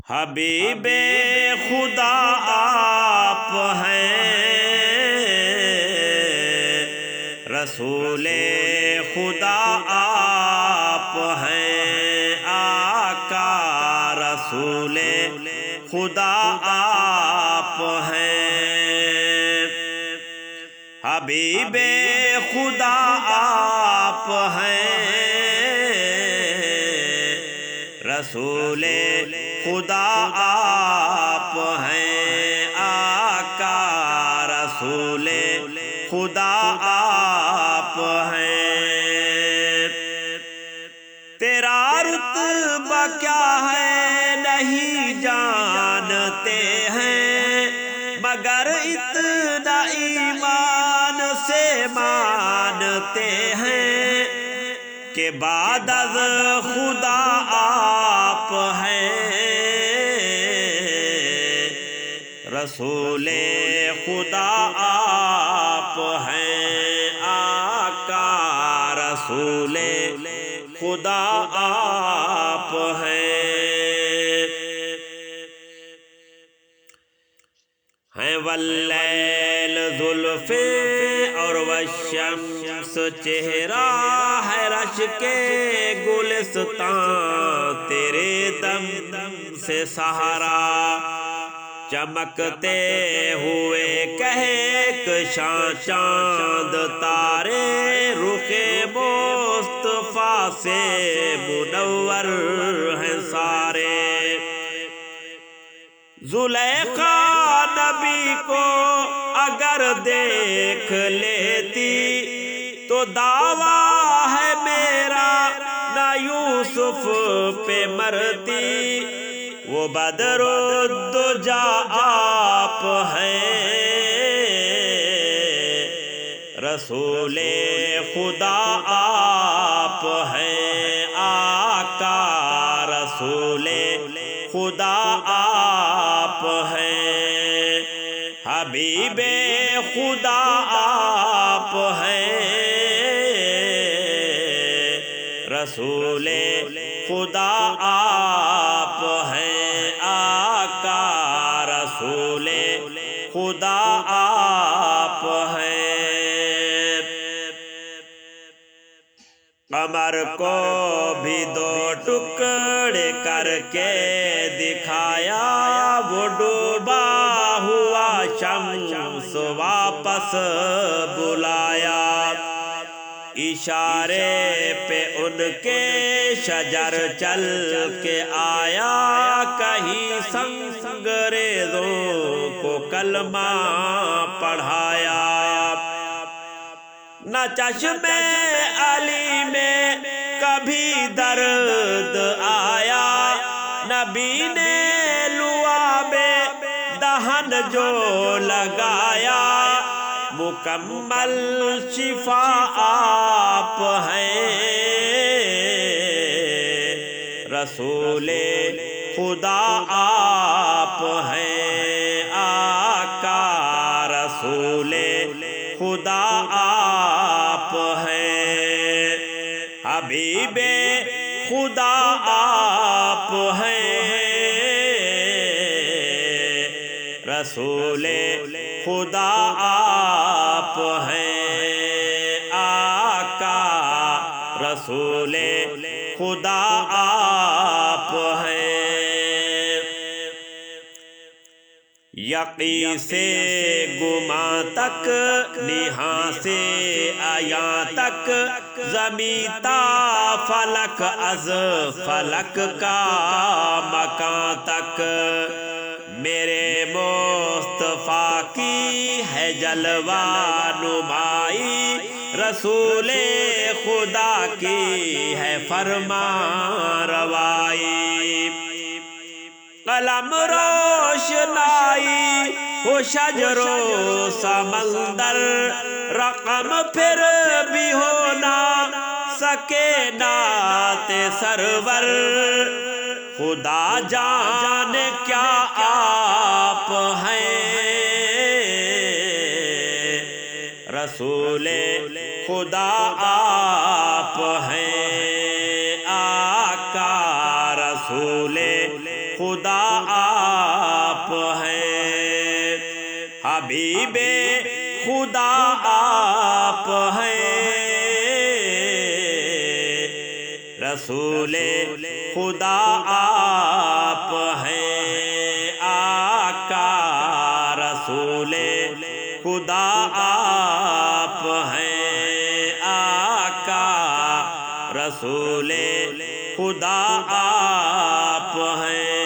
حبیب خدا آپ ہیں، رسول خدا آپ ہیں، آقا رسول خدا آپ ہیں، حبیب خدا آپ ہیں، رسول خدا آپ ہیں، آقا رسول خدا آپ ہیں۔ تیرا رتبہ کیا ہے نہیں جانتے ہیں، مگر اتنا ایمان سے مانتے ہیں کہ بعد از خدا آپ ہیں، رسول خدا آپ ہیں، آقا رسول خدا آپ ہیں واللیل زلفیں اور والشمس چہرہ ہے رش کے گلستان، تیرے دم سے سہارا چمکتے ہوئے کہکشاں چاند تارے، رخ مصطفیٰ سے منور ہیں سارے، زلیخا نبی کو اگر دیکھ لیتی تو دعویٰ ہے میرا نہ یوسف پہ مرتی، وہ بدر الدجا آپ ہیں، رسول خدا آپ ہیں، آقا رسول خدا آپ ہیں، حبیب خدا آپ ہیں، رسول خدا آپ ہیں، آقا رسول خدا آپ ہیں۔ قمر کو بھی دو ٹکڑے کر کے دکھایا، وہ ڈوبا ہوا شمس واپس بلایا، اشارے پہ ان کے شجر چل کے آیا، کہیں سنگریزوں کو کلمہ پڑھایا، نہ چشم علی میں کبھی درد آیا، نبی نے لعاب دہن جو لگایا، مکمل شفا آپ ہیں، رسول خدا آپ ہیں، آقا رسول خدا آپ ہیں، حبیب خدا آپ ہیں، رسول خدا آپ ہیں، آقا رسول خدا آپ ہیں۔ یقین سے گما تک نہاں سے آیا تک، زمین تا فلک از فلک کا مکان تک، میرے مصطفیٰ کی ہے جلوہ نمائی، رسول خدا کی ہے فرمان روائی، قلم روشنائی ہو شجر و سمندر، رقم پھر بھی ہو نہ سکے نعت سرور، خدا جانے کیا آپ ہیں، رسول خدا آپ ہیں، آقا رسول خدا آپ ہیں، حبیب خدا آپ ہیں، رسول خدا آپ ہیں، آقا رسول خدا آپ ہیں، آقا رسول خدا آپ ہیں۔